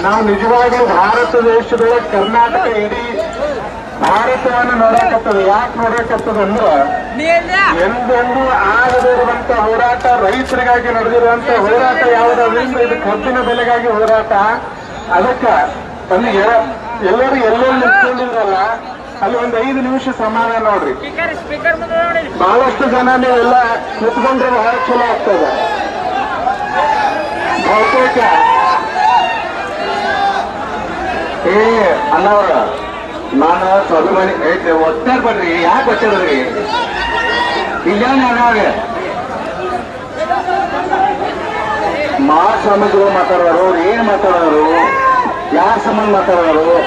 ನಾವು ನಿಜವಾಗಿ ಭಾರತ ದೇಶದೊಳಗೆ ಕರ್ನಾಟಕ ಇಡೀ ಭಾರತವನ್ನು ನೋಡಕತ್ತದ. ಯಾಕೆ ನೋಡಕತ್ತದ ಅಂದ್ರೆ ಎಂದೆಂದೂ ಆಗದಿರುವಂತ ಹೋರಾಟ, ರೈತರಿಗಾಗಿ ನಡೆದಿರುವಂತ ಹೋರಾಟ ಯಾವುದಾದ್ರಿಂದ ಇದು ಕಬ್ಬಿನ ಬೆಲೆಗಾಗಿ ಹೋರಾಟ. ಅದಕ್ಕೆ ಅಲ್ಲಿ ಎಲ್ಲರೂ ಎಲ್ಲೆಲ್ಲಿ ನಿಂತ್ಕೊಂಡಿದ್ರಲ್ಲ ಅಲ್ಲಿ ಒಂದು 5 ನಿಮಿಷ ಸಮಾಧಾನ ನೋಡ್ರಿ. ಬಹಳಷ್ಟು ಜನ ನೀವೆಲ್ಲ ನಿಂತ್ಕೊಂಡ್ರೆ ಬಹಳ ಚಲೋ ಆಗ್ತದ. ಬಹುತೇಕ ಅಲ್ಲವ್ರ ನಾನು ಸ್ವಾಭಿಮಾನಿ ಒತ್ತಾರ ಬರ್ರಿ. ಯಾಕೆ ಒತ್ತಾಡ್ರಿ? ಇಲ್ಲ ನಾನು ಮಹಾಸ್ವಾಮಿಗಳು ಮಾತಾಡೋರು, ಅವ್ರು ಏನ್ ಮಾತಾಡೋರು, ಯಾರ ಸಂಬಂಧ ಮಾತಾಡೋರು,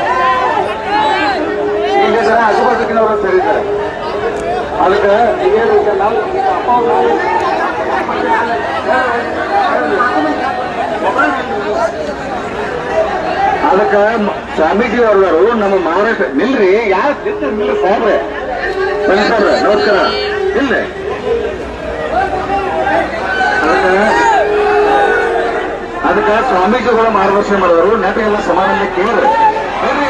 ಈಗ ಜನ ಆಜುಬಾಜುಕಿನವರು ಸೇರಿದ್ದಾರೆ. ಅದಕ್ಕೆ ಅದಕ್ಕೆ ಸ್ವಾಮೀಜಿ ಅವರು ನಮ್ಮ ಮಹಾರಾಷ್ಟ್ರ ನಿಲ್ರಿ. ಯಾಕೆ ಸಾಹೇಬ್ರೆ ಸಾಹೇಬ್ರೆ ನಮಸ್ಕಾರ ಇಲ್ರಿ. ಅದಕ್ಕೆ ಸ್ವಾಮೀಜಿಗಳು ಮಾರ್ಗದರ್ಶನ ಮಾಡಿದ್ರು. ನೆಟೆಲ್ಲ ಸಮಾಧಾನ ಕೇಳ್ರಿ. ಕೇಳ್ರಿ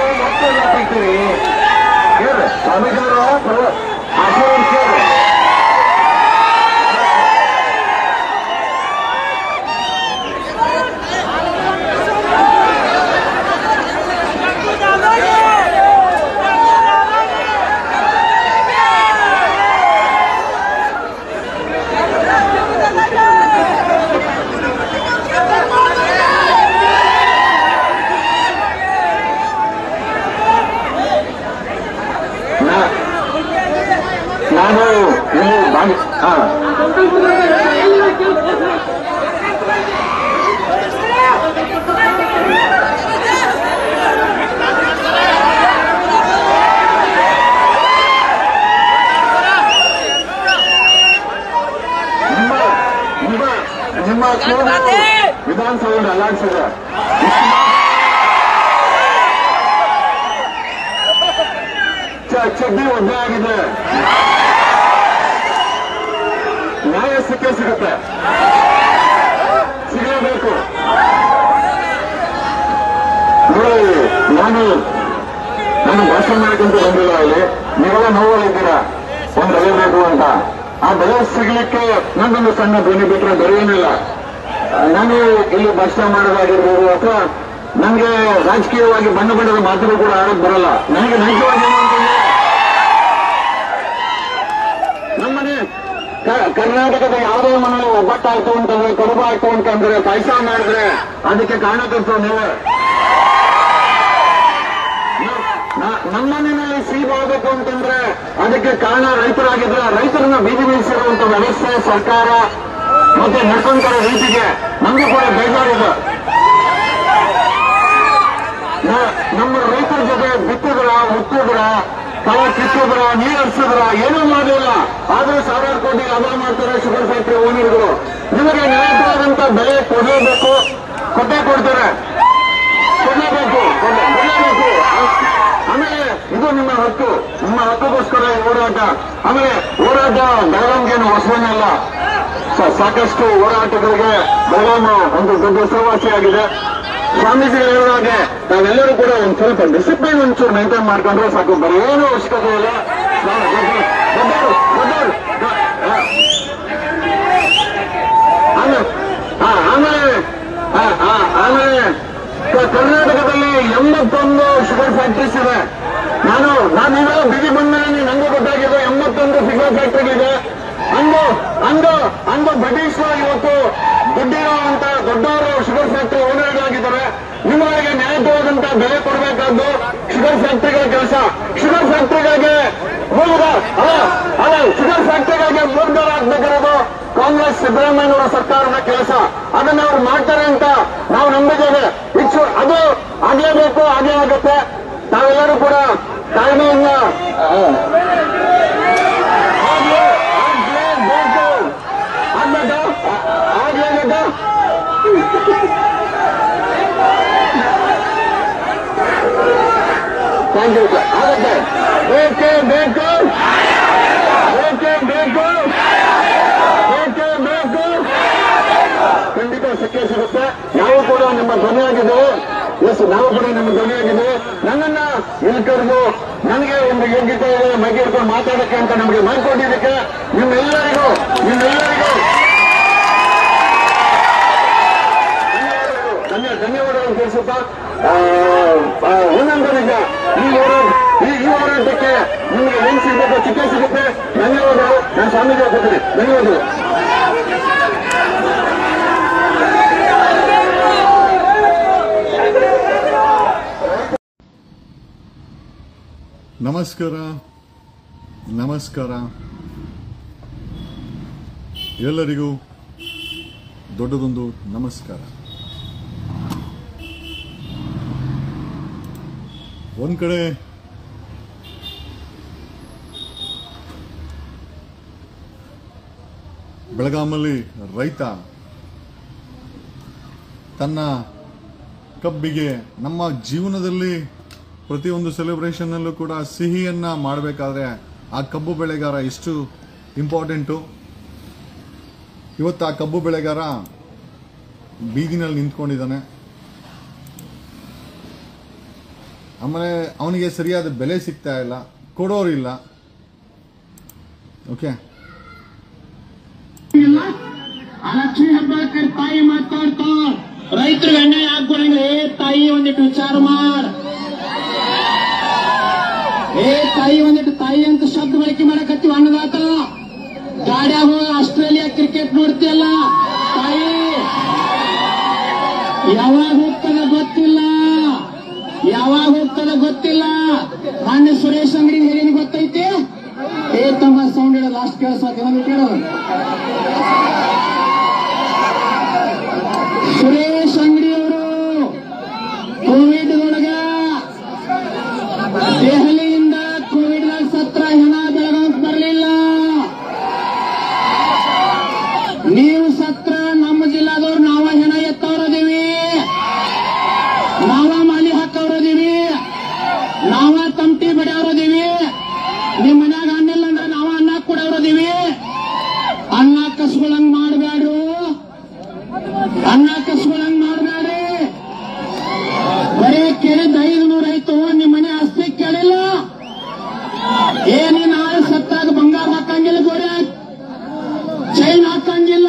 ಕೇಳ್ರಿ ಸ್ವಾಮೀಜಿಗಳು ಆಶೀರ್ವಾದ ಕೇಳ್ರಿ. ನಾನು ಇಲ್ಲಿ ನಿಮ್ಮ ವಿಧಾನಸಭೆಯನ್ನು ಅಲ್ಲಾಡಿಸಿದ ಚಡ್ಡಿ ಒದ್ದೆ ಆಗಿದೆ. ನ್ಯಾಯ ಸಿಗುತ್ತೆ, ಸಿಗಲೇಬೇಕು. ನೋಡಿ, ನಾನು ಭಾಷಣ ಮಾಡ್ಕೊಂತ ಬಂದಿಲ್ಲ. ಇಲ್ಲಿ ನೀವೆಲ್ಲ ನೋವಲ್ಲಿದ್ದೀರಾ ಒಂದು ಬೆಲೆ ಬೇಕು ಅಂತ. ಆ ಬೆಲೆ ಸಿಗ್ಲಿಕ್ಕೆ ನಂದೊಂದು ಸಣ್ಣ ಧ್ವನಿ ಬಿಟ್ಟರೆ ಬೆಳೆಯೇನಿಲ್ಲ. ನಾನು ಇಲ್ಲಿ ಭಾಷಣ ಮಾಡೋದಾಗಿರ್ಬೋದು ಅಥವಾ ನನಗೆ ರಾಜಕೀಯವಾಗಿ ಬಣ್ಣ ಬಣ್ಣದ ಮಾತುಗಳು ಕೂಡ ಆಡೋಕೆ ಬರಲ್ಲ. ನನಗೆ ನೈಜವಾಗಿ ಏನು ಅಂತಂದ್ರೆ ನಮ್ಮನೆ ಕರ್ನಾಟಕದ ಯಾವುದೇ ಮನೇಲಿ ಒಬ್ಬಟ್ಟಾಯ್ತು ಅಂತಂದ್ರೆ, ಕಡುಬು ಆಯ್ತು ಅಂತಂದ್ರೆ, ಪಾಯಸ ಮಾಡಿದ್ರೆ ಅದಕ್ಕೆ ಕಾರಣಕರ್ತರು ನೀವೇ. ನಮ್ಮ ಮನೆಯಲ್ಲಿ ಸಿಹಿಬಾಗಬೇಕು ಅಂತಂದ್ರೆ ಅದಕ್ಕೆ ಕಾರಣ ರೈತರಾಗಿದ್ರೆ ರೈತರನ್ನ ಬೀದಿ ಬೀಳಿಸಿರುವಂತ ವ್ಯವಸ್ಥೆ ಸರ್ಕಾರ ಮತ್ತೆ ನಡ್ಕೊಂತಾರೆ ರೀತಿಗೆ ನಮಗೂ ಕೂಡ ಬೇಜಾರಿದೆ. ನಮ್ಮ ರೈತರ ಜೊತೆ ಬಿತ್ತಿದ್ರ, ಮುತ್ತಿದ್ರ, ಕಳೆ ಕಿತ್ತಿದ್ರ, ನೀರು ಹರಿಸಿದ್ರ ಏನೂ ಮಾಡಲಿಲ್ಲ. ಆದ್ರೂ ಸಾವಿರಾರು ಕೋಟಿ ಲಾಭ ಮಾಡ್ತಾರೆ ಶುಗರ್ ಫ್ಯಾಕ್ಟರಿ ಓನರ್ಗಳು. ನಿಮಗೆ ನ್ಯಾಯವಾದಂತ ಬೆಲೆ ಕೊಡಲೇಬೇಕು, ಕೊಟ್ಟೇ ಕೊಡ್ತಾರೆ, ಕೊಡಲೇಬೇಕು. ಆಮೇಲೆ ಇದು ನಿಮ್ಮ ಹಕ್ಕು, ನಿಮ್ಮ ಹಕ್ಕುಗೋಸ್ಕರ ಹೋರಾಟ. ಆಮೇಲೆ ಹೋರಾಟ ಬೆಳಗಾವಿಗೇನು ಹೊಸವನ್ನಲ್ಲ. ಸಾಕಷ್ಟು ಹೋರಾಟಗಳಿಗೆ ಬೆಳಗಾವಿ ಒಂದು ದೊಡ್ಡ ಹೆಸರುವಾಸಿಯಾಗಿದೆ. ಸ್ವಾಮೀಜಿಗಳು ಹೇಳುವಾಗ ನಾವೆಲ್ಲರೂ ಕೂಡ ಒಂದು ಸ್ವಲ್ಪ ಡಿಸಿಪ್ಲಿನ್ ಒಂಚೂರು ಮೇಂಟೈನ್ ಮಾಡ್ಕೊಂಡ್ರೆ ಸಾಕು, ಬರೀ ಏನು ಅವಶ್ಯಕತೆ ಇಲ್ಲ. ಆಮೇಲೆ ಕರ್ನಾಟಕದಲ್ಲಿ 81 ಶುಗರ್ ಫ್ಯಾಕ್ಟರೀಸ್ ಇದೆ. ನಾನೀಗ ಬಿಗಿ ಬಂದಲ್ಲಿ ನಂಗೂ ಗೊತ್ತಾಗಿದೆ 81 ಶುಗರ್ ಫ್ಯಾಕ್ಟರಿಗಳಿದೆ. ಅಂದು ಬ್ರಿಟಿಷ್ ಇವತ್ತು ದುಡ್ಡಿರುವಂತ ದೊಡ್ಡವರು ಶುಗರ್ ಫ್ಯಾಕ್ಟರಿ ಓನರ್ಗಳಾಗಿದ್ದಾರೆ. ನಿಮ್ಮವರಿಗೆ ನ್ಯಾಯವಾದಂತ ಬೆಲೆ ಕೊಡಬೇಕಾದ್ದು ಶುಗರ್ ಫ್ಯಾಕ್ಟರಿಗಳ ಕೆಲಸ. ಶುಗರ್ ಫ್ಯಾಕ್ಟರಿಗಳಿಗೆ ಶುಗರ್ ಫ್ಯಾಕ್ಟರಿಗಳಿಗೆ ಮೂಲಧಾರ ಹಾಕ್ಬೇಕಾಗಿರೋದು ಕಾಂಗ್ರೆಸ್ ಸಿದ್ದರಾಮಯ್ಯನವರ ಸರ್ಕಾರದ ಕೆಲಸ. ಅದನ್ನ ಅವ್ರು ಮಾಡ್ತಾರೆ ಅಂತ ನಾವು ನಂಬಿದ್ದೇವೆ. ಅದು ಆಗ್ಲೇಬೇಕು, ಆಗೇ ಆಗುತ್ತೆ. ತಾವೆಲ್ಲರೂ ಕೂಡ ತಾಳ್ಮೆಯಿಂದ ಥ್ಯಾಂಕ್ ಯು ಸರ್. ಆಗುತ್ತೆ, ಬೇಕೇ ಬೇಕು, ಬೇಕೇ ಬೇಕು, ಬೇಕೇ ಬೇಕು. ಖಂಡಿತ ಸಿಕ್ಕೇ ಸಿಗುತ್ತೆ. ನಾವು ಕೂಡ ನಿಮ್ಮ ಧ್ವನಿಯಾಗಿದ್ದೇವೆ. ಎಸ್ ನಾವು ಕೂಡ ನಮ್ಮ ಧ್ವನಿಯಾಗಿದ್ದೀವಿ. ನನ್ನನ್ನ ಇಲ್ಲಿ ಕರೆದು ನನಗೆ ಒಂದು ಯೋಗ್ಯತೆ ಮೈಗೆ ಹಿಡ್ಕೊಂಡು ಮಾತಾಡಕ್ಕೆ ಅಂತ ನಮಗೆ ಮಾಡ್ಕೊಂಡಿದ್ದಕ್ಕೆ ನಿಮ್ಮೆಲ್ಲರಿಗೂ ಧನ್ಯವಾದಗಳು ತಿಳಿಸುತ್ತಾ ಒಂದೊಂದು ನಿಜ ಈ ಹೋರಾಟಕ್ಕೆ ನಿಮಗೆ ಏನ್ ಸಿಗಬೇಕು ಚಿಕ್ಕ ಸಿಗುತ್ತೆ. ಧನ್ಯವಾದಗಳು. ನಾನು ಸ್ವಾಮೀಜಿ ಹೋಗ್ತೀನಿ. ಧನ್ಯವಾದಗಳು. ನಮಸ್ಕಾರ ಎಲ್ಲರಿಗೂ ದೊಡ್ಡದೊಂದು ನಮಸ್ಕಾರ. ಒಂದ್ ಕಡೆ ಬೆಳಗಾಮಲ್ಲಿ ರೈತ ತನ್ನ ಕಬ್ಬಿಗೆ ನಮ್ಮ ಜೀವನದಲ್ಲಿ ಪ್ರತಿಯೊಂದು ಸೆಲೆಬ್ರೇಷನ್ ಅಲ್ಲೂ ಕೂಡ ಸಿಹಿಯನ್ನ ಮಾಡಬೇಕಾದ್ರೆ ಆ ಕಬ್ಬು ಬೆಳೆಗಾರ ಎಷ್ಟು ಇಂಪಾರ್ಟೆಂಟು. ಇವತ್ತು ಆ ಕಬ್ಬು ಬೆಳೆಗಾರ ಬೀದಿನಲ್ಲಿ ನಿಂತ್ಕೊಂಡಿದ್ದಾನೆ. ಆಮೇಲೆ ಅವನಿಗೆ ಸರಿಯಾದ ಬೆಲೆ ಸಿಗ್ತಾ ಇಲ್ಲ, ಕೊಡೋರಿಲ್ಲ. ಓಕೆ, ಲಕ್ಷ್ಮೀ ಹೆಬ್ಬಾಳ್ಕರ್ ತಾಯಿ ಮಾತಾಡ್ತಾರ, ರೈತರಿಗೆ ಅನ್ಯಾಯ ಆಗ್ಕೊಡಂಗಿಲ್ಲ. ತಾಯಿ ಒಂದಿಟ್ಟು ವಿಚಾರ ಮಾಡ. ತಾಯಿ ಒಂದಿಟ್ಟು ತಾಯಿ ಅಂತ ಶಬ್ದ ಬಳಕೆ ಮಾಡಕತ್ತೀವಿ. ಅನ್ನದಾತ ಗಾಡ್ಯಾಗ ಆಸ್ಟ್ರೇಲಿಯಾ ಕ್ರಿಕೆಟ್ ನೋಡ್ತಿಯಲ್ಲ, ತಾಯಿ ಯಾವಾಗ ಹೋಗ್ತದ ಗೊತ್ತಿಲ್ಲ. ಮಾನ್ಯ ಸುರೇಶ್ ಅಂಗಡಿ ಹೇಳೇನು ಗೊತ್ತೈತಿ? ತಮ್ಮ ಸೌಂಡ್ ಹೇಳೋ ಲಾಸ್ಟ್ ಕೇಳಿಸ್ಬೇಕು. ಸುರೇಶ್ ಅಂಗಡಿ ಅವರು ಕೋವಿಡ್ ಒಳಗ ದೆಹಲಿಯಿಂದ ಕೋವಿಡ್ ಸತ್ರ ಹೆಣ ಬೆಳಗಾವ್ ಬರಲಿಲ್ಲ. ನೀವು ಸತ್ರ ನಮ್ಮ ಜಿಲ್ಲಾದವ್ರು ನಾವ ಹೆಣ ಎತ್ತವ್ರದೀವಿ, ನಾವ ಮಾಲಿ ಹಾಕವ್ರದೀವಿ, ನಾವ ತಮಟಿ ಬಡಿಯವ್ರದೀವಿ. ನಿಮ್ ಮನ್ಯಾಗ ಅನ್ನಿಲ್ಲ ಅಂದ್ರೆ ನಾವ ಅನ್ನ ಕೊಡವ್ರದೀವಿ. ಅನ್ನ ಕಸ್ಕೊಳಂಗ್ ಮಾಡಬೇಡ್ರು, ಬರೀ ಕೇಳಿದ 500 ಆಯ್ತು. ನಿಮ್ ಮನೆ ಆಸ್ತಿ ಕೇಳಿಲ್ಲ. ನೀನ್ ನಾಳೆ ಸತ್ತಾಗ ಬಂಗಾರ ಹಾಕಂಗಿಲ್ಲ, ಗೋರೆ ಚೈನ್ ಹಾಕಂಗಿಲ್ಲ,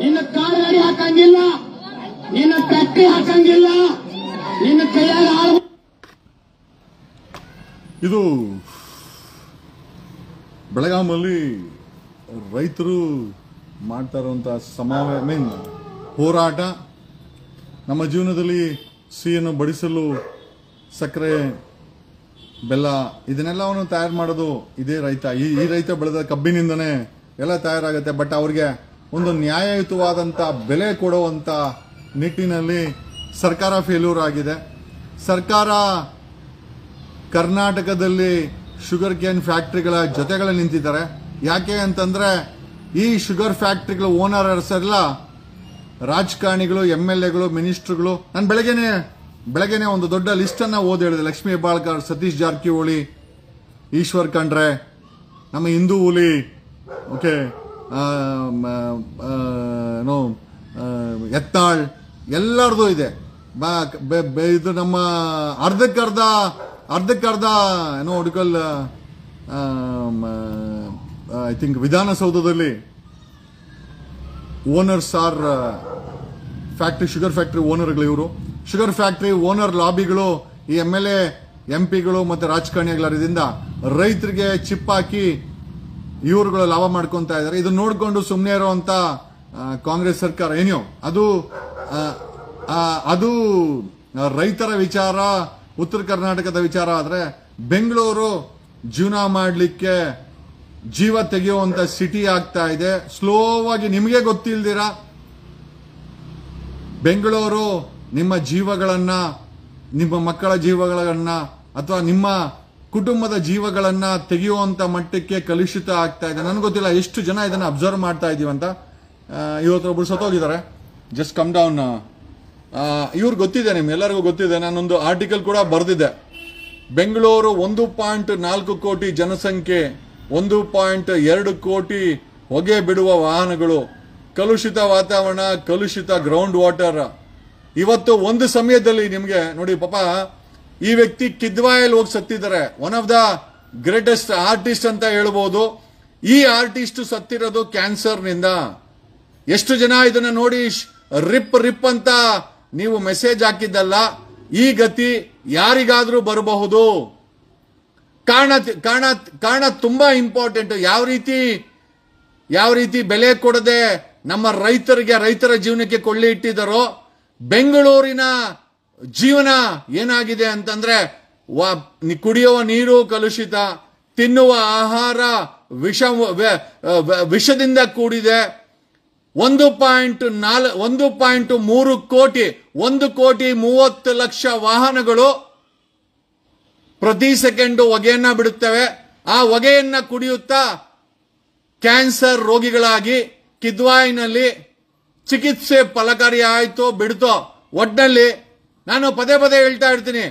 ನಿನ್ನ ಕಾರ್ ಗಾಡಿ ಹಾಕಂಗಿಲ್ಲ, ನಿನ್ನ ಫ್ಯಾಕ್ಟ್ರಿ ಹಾಕಂಗಿಲ್ಲ, ನಿನ್ನ ಕೈಯಾಗ ಆಳು. ಇದು ಬೆಳಗಾಮಲ್ಲಿ ರೈತರು ಮಾಡ್ತಾ ಇರುವಂತಹ ಹೋರಾಟ. ನಮ್ಮ ಜೀವನದಲ್ಲಿ ಸಿಹಿಯನ್ನು ಬಡಿಸಲು ಸಕ್ಕರೆ, ಬೆಲ್ಲ ಇದನ್ನೆಲ್ಲವನ್ನು ತಯಾರು ಮಾಡೋದು ಇದೇ ರೈತ. ಈ ರೈತ ಬೆಳೆದ ಕಬ್ಬಿನಿಂದನೇ ಎಲ್ಲ ತಯಾರಾಗುತ್ತೆ. ಬಟ್ ಅವ್ರಿಗೆ ಒಂದು ನ್ಯಾಯಯುತವಾದಂಥ ಬೆಲೆ ಕೊಡುವಂಥ ನಿಟ್ಟಿನಲ್ಲಿ ಸರ್ಕಾರ ಫೇಲ್ಯೂರ್ ಆಗಿದೆ. ಸರ್ಕಾರ ಕರ್ನಾಟಕದಲ್ಲಿ ಶುಗರ್ ಕೇನ್ ಫ್ಯಾಕ್ಟ್ರಿಗಳ ಜೊತೆಗಳ ನಿಂತಿದ್ದಾರೆ. ಯಾಕೆ ಅಂತಂದ್ರೆ ಈ ಶುಗರ್ ಫ್ಯಾಕ್ಟ್ರಿಗಳ ಓನರ್ಸ್ ಎಲ್ಲ ರಾಜಕಾರಣಿಗಳು, MLAಗಳು, ಮಿನಿಸ್ಟರ್ಗಳು. ನಾನು ಬೆಳಗ್ಗೆನೆ ಒಂದು ದೊಡ್ಡ ಲಿಸ್ಟ್ ಅನ್ನ ಓದಿ ಹೇಳಿದೆ. ಲಕ್ಷ್ಮೀ ಹೆಬ್ಬಾಳ್ಕರ್, ಸತೀಶ್ ಜಾರಕಿಹೊಳಿ, ಈಶ್ವರ್ ಖಂಡ್ರೆ, ನಮ್ಮ ಹಿಂದೂ ಹುಲಿ, ಓಕೆ, ಯತ್ನಾಳ್, ಎಲ್ಲರದು ಇದೆ. ಇದು ನಮ್ಮ ಅರ್ಧಕ್ಕರ್ಧ ಏನೋ ಹುಡುಕಲ್ ಐ ಥಿಂಕ್ ವಿಧಾನಸೌಧದಲ್ಲಿ owners are factory, sugar factory ಓನರ್ಗಳು ಇವರು. ಶುಗರ್ ಫ್ಯಾಕ್ಟ್ರಿ ಓನರ್ ಲಾಬಿಗಳು, ಈ MLA MP ಗಳು ಮತ್ತೆ ರಾಜಕಾರಣಿಗಳಿಂದ ರೈತರಿಗೆ ಚಿಪ್ ಹಾಕಿ ಇವರುಗಳು ಲಾಭ ಮಾಡ್ಕೊಂತ ಇದ್ದಾರೆ. ಇದು ನೋಡ್ಕೊಂಡು ಸುಮ್ಮನೆ ಇರುವಂತ ಕಾಂಗ್ರೆಸ್ ಸರ್ಕಾರ ಏನೋ ಅದು ರೈತರ ವಿಚಾರ, ಉತ್ತರ ಕರ್ನಾಟಕದ ವಿಚಾರ. ಆದ್ರೆ ಬೆಂಗಳೂರು ಜೀವನ ಮಾಡಲಿಕ್ಕೆ ಜೀವ ತೆಗೆಯುವಂತ ಸಿಟಿ ಆಗ್ತಾ ಇದೆ. ಸ್ಲೋವಾಗಿ, ನಿಮಗೆ ಗೊತ್ತಿಲ್ದಿರ ಬೆಂಗಳೂರು ನಿಮ್ಮ ಜೀವಗಳನ್ನ, ನಿಮ್ಮ ಮಕ್ಕಳ ಜೀವಗಳನ್ನ ಅಥವಾ ನಿಮ್ಮ ಕುಟುಂಬದ ಜೀವಗಳನ್ನ ತೆಗೆಯುವಂತ ಮಟ್ಟಕ್ಕೆ ಕಲುಷಿತ ಆಗ್ತಾ ಇದೆ. ನನಗೆ ಗೊತ್ತಿಲ್ಲ ಎಷ್ಟು ಜನ ಇದನ್ನ ಅಬ್ಸರ್ವ್ ಮಾಡ್ತಾ ಇದೀವಂತ. ಇವತ್ತೊಬ್ರು ಸತ್ತೋಗಿದ್ದಾರೆ. Just come down. ಇವ್ರು ಗೊತ್ತಿದೆ, ನಿಮ್ಗೆಲ್ಲರಿಗೂ ಗೊತ್ತಿದೆ. ನಾನೊಂದು ಆರ್ಟಿಕಲ್ ಕೂಡ ಬರೆದಿದ್ದೆ. ಬೆಂಗಳೂರು 1.4 ಕೋಟಿ ಜನಸಂಖ್ಯೆ, 1.2 ಕೋಟಿ ಹೊಗೆ ಬಿಡುವ ವಾಹನಗಳು, ಕಲುಷಿತ ವಾತಾವರಣ, ಕಲುಷಿತ ಗ್ರೌಂಡ್ ವಾಟರ್, ಇವತ್ತು ಒಂದು ಸಮಯದಲ್ಲಿ ನಿಮ್ಗೆ ನೋಡಿ ಪಾಪ ಈ ವ್ಯಕ್ತಿ ಕಿದ್ವಾಯಲ್ಲಿ ಹೋಗಿ ಸತ್ತಿದ್ದಾರೆ. One of the greatest artist ಅಂತ ಹೇಳ್ಬೋದು. ಈ ಆರ್ಟಿಸ್ಟ್ ಸತ್ತಿರೋದು ಕ್ಯಾನ್ಸರ್ನಿಂದ. ಎಷ್ಟು ಜನ ಇದನ್ನ ನೋಡಿ ರಿಪ್ ಅಂತ ನೀವು ಮೆಸೇಜ್ ಹಾಕಿದ್ದಲ್ಲ. ಈ ಗತಿ ಯಾರಿಗಾದ್ರೂ ಬರಬಹುದು. ಕಾರಣ ತುಂಬಾ ಇಂಪಾರ್ಟೆಂಟ್. ಯಾವ ರೀತಿ ಬೆಲೆ ಕೊಡದೆ ನಮ್ಮ ರೈತರ ಜೀವನಕ್ಕೆ ಕೊಳ್ಳೆ ಇಟ್ಟಿದ್ದಾರೋ, ಬೆಂಗಳೂರಿನ ಜೀವನ ಏನಾಗಿದೆ ಅಂತಂದ್ರೆ ಕುಡಿಯುವ ನೀರು ಕಲುಷಿತ, ತಿನ್ನುವ ಆಹಾರ ವಿಷದಿಂದ ಕೂಡಿದೆ. 1.3 ಕೋಟಿ 1,30,00,000 ವಾಹನಗಳು ಪ್ರತಿ ಸೆಕೆಂಡ್ ಹೊಗೆಯನ್ನ ಬಿಡುತ್ತವೆ. ಆ ಹೊಗೆಯನ್ನ ಕುಡಿಯುತ್ತಾ ಕ್ಯಾನ್ಸರ್ ರೋಗಿಗಳಾಗಿ ಕಿದ್ವಾಯಿನಲ್ಲಿ ಚಿಕಿತ್ಸೆ ಫಲಕಾರಿ ಆಯ್ತೋ ಬಿಡ್ತೋ, ಒಟ್ನಲ್ಲಿ ನಾನು ಪದೇ ಹೇಳ್ತಾ ಇರ್ತೀನಿ,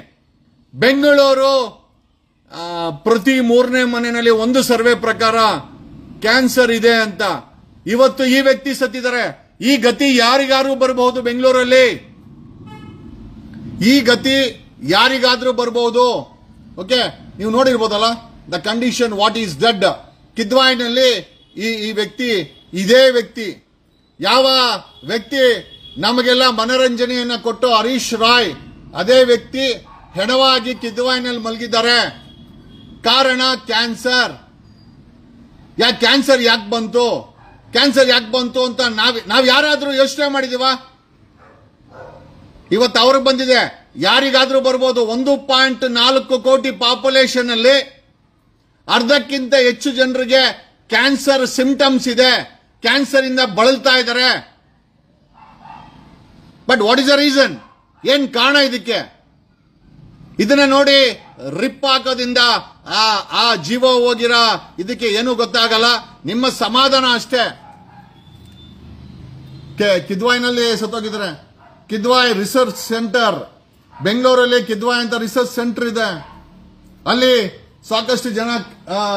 ಬೆಂಗಳೂರು ಪ್ರತಿ 3ನೇ ಮನೆಯಲ್ಲಿ ಒಂದು ಸರ್ವೆ ಪ್ರಕಾರ ಕ್ಯಾನ್ಸರ್ ಇದೆ ಅಂತ. ಇವತ್ತು ಈ ವ್ಯಕ್ತಿ ಸತ್ತಿದ್ದಾರೆ. ಈ ಗತಿ ಯಾರಿಗಾದ್ರೂ ಬರಬಹುದು. ಬೆಂಗಳೂರಲ್ಲಿ ಈ ಗತಿ ಯಾರಿಗಾದ್ರೂ ಬರಬಹುದು. ಓಕೆ, ನೀವು ನೋಡಿರ್ಬೋದಲ್ಲ the condition what is dead. ಕಿದ್ವಾಯಿನಲ್ಲಿ ಈ ವ್ಯಕ್ತಿ, ಇದೇ ವ್ಯಕ್ತಿ, ಯಾವ ವ್ಯಕ್ತಿ ನಮಗೆಲ್ಲ ಮನರಂಜನೆಯನ್ನ ಕೊಟ್ಟು ಹರೀಶ್ ರಾಯ್, ಅದೇ ವ್ಯಕ್ತಿ ಹೆಣವಾಗಿ ಕಿದ್ವಾಯಿನಲ್ಲಿ ಮಲಗಿದ್ದಾರೆ. ಕಾರಣ ಕ್ಯಾನ್ಸರ್. ಕ್ಯಾನ್ಸರ್ ಯಾಕೆ ಬಂತು ಅಂತ ನಾವ್ ಯಾರಾದ್ರೂ ಯೋಚನೆ ಮಾಡಿದೀವ? ಇವತ್ತು ಅವ್ರಿಗೆ ಬಂದಿದೆ, ಯಾರಿಗಾದ್ರೂ ಬರ್ಬೋದು. 1.4 ಕೋಟಿ ಪಾಪ್ಯುಲೇಷನ್ ಅಲ್ಲಿ ಅರ್ಧಕ್ಕಿಂತ ಹೆಚ್ಚು ಜನರಿಗೆ ಕ್ಯಾನ್ಸರ್ ಸಿಂಪ್ಟಮ್ಸ್ ಇದೆ, ಕ್ಯಾನ್ಸರ್ ಇಂದ ಬಳಲ್ತಾ ಇದ್ದಾರೆ. But what is the reason? ಏನ್ ಕಾರಣ ಇದಕ್ಕೆ? ಇದನ್ನ ನೋಡಿ ರಿಪ್ ಹಾಕೋದ್ರಿಂದ ಆ ಜೀವ ಹೋಗಿರೋ ಇದಕ್ಕೆ ಏನು ಗೊತ್ತಾಗಲ್ಲ. ನಿಮ್ಮ ಸಮಾಧಾನ ಅಷ್ಟೇ. ಕಿದ್ವಾಯಿನಲ್ಲಿ ಸತ್ತೋಗಿದ್ದಾರೆ. ಕಿದ್ವಾಯಿ ರಿಸರ್ಚ್ ಸೆಂಟರ್, ಬೆಂಗಳೂರಲ್ಲಿ ಕಿದ್ವಾಯಿ ಅಂತ ರಿಸರ್ಚ್ ಸೆಂಟರ್ ಇದೆ. ಅಲ್ಲಿ ಸಾಕಷ್ಟು ಜನ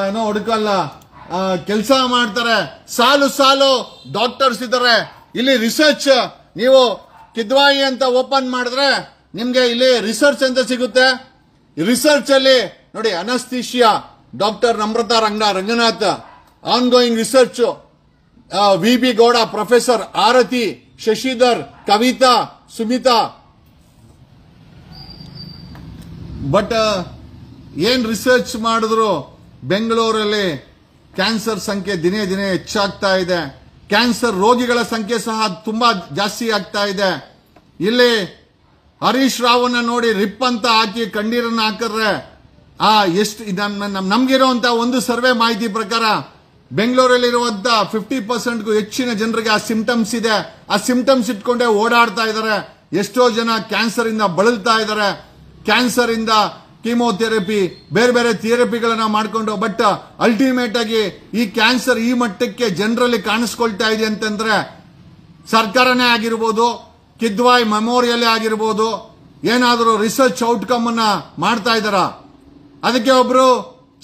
ಏನೋ ಹುಡುಕಲ್ಲ ಕೆಲಸ ಮಾಡ್ತಾರೆ. ಸಾಲು ಡಾಕ್ಟರ್ಸ್ ಇದ್ದಾರೆ. ಇಲ್ಲಿ ರಿಸರ್ಚ್ ನೀವು ಕಿದ್ವಾಯಿ ಅಂತ ಓಪನ್ ಮಾಡಿದ್ರೆ ನಿಮ್ಗೆ ಇಲ್ಲಿ ರಿಸರ್ಚ್ ಅಂತ ಸಿಗುತ್ತೆ. ರಿಸರ್ಚ್ ಅಲ್ಲಿ ನೋಡಿ, anaesthesia doctor Namrata Ranganath, ongoing research V B. Gowda, professor Aarti, Shashidhar, Kavita, Sumita. But ಏನ್ ರಿಸರ್ಚ್ ಮಾಡಿದ್ರು ಬೆಂಗಳೂರಲ್ಲಿ ಕ್ಯಾನ್ಸರ್ ಸಂಖ್ಯೆ ದಿನೇ ಹೆಚ್ಚಾಗ್ತಾ ಇದೆ. ಕ್ಯಾನ್ಸರ್ ರೋಗಿಗಳ ಸಂಖ್ಯೆ ಸಹ ತುಂಬಾ ಜಾಸ್ತಿ ಆಗ್ತಾ ಇದೆ. ಇಲ್ಲಿ ಹರೀಶ್ ರಾವ್ನ ನೋಡಿ ರಿಪ್ ಅಂತ ಹಾಕಿ ಕಣ್ಣೀರನ್ನ ಹಾಕಿದ್ರೆ ಎಷ್ಟು ನಮ್ಗಿರುವಂತ ಒಂದು ಸರ್ವೆ ಮಾಹಿತಿ ಪ್ರಕಾರ ಬೆಂಗಳೂರಲ್ಲಿರುವಂತ 50%ಗೂ ಹೆಚ್ಚಿನ ಜನರಿಗೆ ಆ ಸಿಂಪ್ಟಮ್ಸ್ ಇದೆ. ಆ ಸಿಂಪ್ಟಮ್ಸ್ ಇಟ್ಕೊಂಡೇ ಓಡಾಡ್ತಾ ಇದ್ದಾರೆ. ಎಷ್ಟೋ ಜನ ಕ್ಯಾನ್ಸರ್ ಇಂದ ಬಳಲ್ತಾ ಇದ್ದಾರೆ. ಕ್ಯಾನ್ಸರ್ ಇಂದ ಕೀಮೋಥೆರಪಿ, ಬೇರೆ ಥೆರಪಿಗಳನ್ನ ಮಾಡಿಕೊಂಡು, ಬಟ್ ಅಲ್ಟಿಮೇಟ್ ಆಗಿ ಈ ಕ್ಯಾನ್ಸರ್ ಈ ಮಟ್ಟಕ್ಕೆ ಜನರಲ್ಲಿ ಕಾಣಿಸ್ಕೊಳ್ತಾ ಇದೆ ಅಂತಂದ್ರೆ ಸರ್ಕಾರನೇ ಆಗಿರ್ಬೋದು, ಕಿದ್ವಾಯಿ ಮೆಮೋರಿಯಲ್ ಆಗಿರ್ಬೋದು, ಏನಾದರೂ ರಿಸರ್ಚ್ ಔಟ್ಕಮ್ ಅನ್ನ ಮಾಡ್ತಾ ಇದಾರ? ಅದಕ್ಕೆ ಒಬ್ರು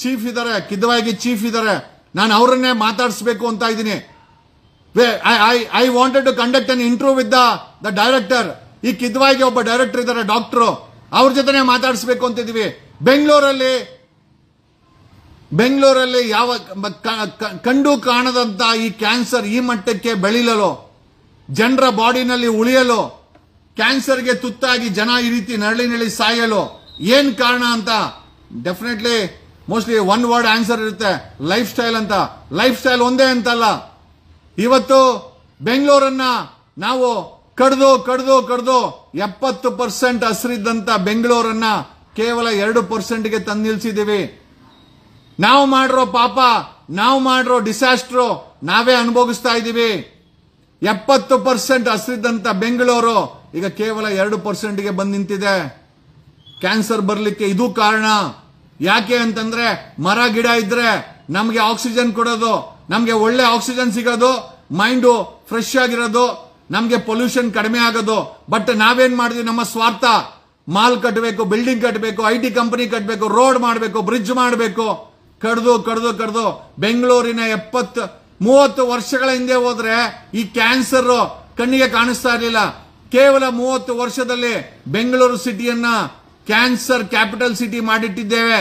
ಚೀಫ್ ಇದ್ದಾರೆ, ಕಿದ್ವಾಯಿಗೆ ಚೀಫ್ ಇದ್ದಾರೆ. ನಾನು ಅವರನ್ನೇ ಮಾತಾಡಿಸ್ಬೇಕು ಅಂತ ಇದ್ದೀನಿ. I wanted to conduct an interview with the director. ಈ ಕಿದ್ವಾಯಿಗೆ ಒಬ್ಬ ಡೈರೆಕ್ಟರ್ ಇದ್ದಾರೆ, ಡಾಕ್ಟರ್, ಅವ್ರ ಜೊತೆನೆ ಮಾತಾಡಿಸ್ಬೇಕು ಅಂತಿದೀವಿ. ಬೆಂಗಳೂರಲ್ಲಿ ಯಾವ ಕಂಡು ಕಾಣದಂತ ಈ ಕ್ಯಾನ್ಸರ್ ಈ ಮಟ್ಟಕ್ಕೆ ಬೆಳಿಲಲು, ಜನರ ಬಾಡಿನಲ್ಲಿ ಉಳಿಯಲು, ಕ್ಯಾನ್ಸರ್ಗೆ ತುತ್ತಾಗಿ ಜನ ಈ ರೀತಿ ನರಳಿ ಸಾಯಲು ಏನ್ ಕಾರಣ ಅಂತ definitely mostly one word answer ಇರುತ್ತೆ, ಲೈಫ್ ಸ್ಟೈಲ್ ಅಂತ. ಲೈಫ್ ಸ್ಟೈಲ್ ಒಂದೇ ಅಂತಲ್ಲ. ಇವತ್ತು ಬೆಂಗಳೂರನ್ನ ನಾವು ಕಡ್ದು 70% ಹಸಿರಿದ್ದಂತ ಬೆಂಗಳೂರನ್ನ ಕೇವಲ 2%ಗೆ ತಂದು ನಿಲ್ಸಿದೀವಿ. ನಾವು ಮಾಡಿರೋ ಪಾಪ, ನಾವು ಮಾಡಿರೋ ಡಿಸಾಸ್ಟ್ರು ನಾವೇ ಅನುಭವಿಸ್ತಾ ಇದ್ದೀವಿ. 70% ಹಸಿರಿದ್ದಂತ ಬೆಂಗಳೂರು ಈಗ ಕೇವಲ 2%ಗೆ ಬಂದು ನಿಂತಿದೆ. ಕ್ಯಾನ್ಸರ್ ಬರ್ಲಿಕ್ಕೆ ಇದು ಕಾರಣ. ಯಾಕೆ ಅಂತಂದ್ರೆ ಮರ ಗಿಡ ಇದ್ರೆ ನಮ್ಗೆ ಆಕ್ಸಿಜನ್ ಕೊಡೋದು, ನಮ್ಗೆ ಒಳ್ಳೆ ಆಕ್ಸಿಜನ್ ಸಿಗೋದು, ಮೈಂಡು ಫ್ರೆಶ್ ಆಗಿರೋದು, ನಮ್ಗೆ ಪೊಲ್ಯೂಷನ್ ಕಡಿಮೆ ಆಗೋದು. ಬಟ್ ನಾವೇನ್ ಮಾಡಿದ್ವಿ, ನಮ್ಮ ಸ್ವಾರ್ಥ, ಮಾಲ್ ಕಟ್ಟಬೇಕು, ಬಿಲ್ಡಿಂಗ್ ಕಟ್ಟಬೇಕು, IT ಕಂಪನಿ ಕಟ್ಟಬೇಕು, ರೋಡ್ ಮಾಡಬೇಕು, ಬ್ರಿಡ್ಜ್ ಮಾಡಬೇಕು, ಕಡ್ದು ಬೆಂಗಳೂರಿನ 30 ವರ್ಷಗಳ ಹಿಂದೆ ಹೋದ್ರೆ ಈ ಕ್ಯಾನ್ಸರ್ ಕಣ್ಣಿಗೆ ಕಾಣಿಸ್ತಾ ಇರಲಿಲ್ಲ. ಕೇವಲ 30 ವರ್ಷದಲ್ಲಿ ಬೆಂಗಳೂರು ಸಿಟಿಯನ್ನ ಕ್ಯಾನ್ಸರ್ ಕ್ಯಾಪಿಟಲ್ ಸಿಟಿ ಮಾಡಿಟ್ಟಿದ್ದೇವೆ.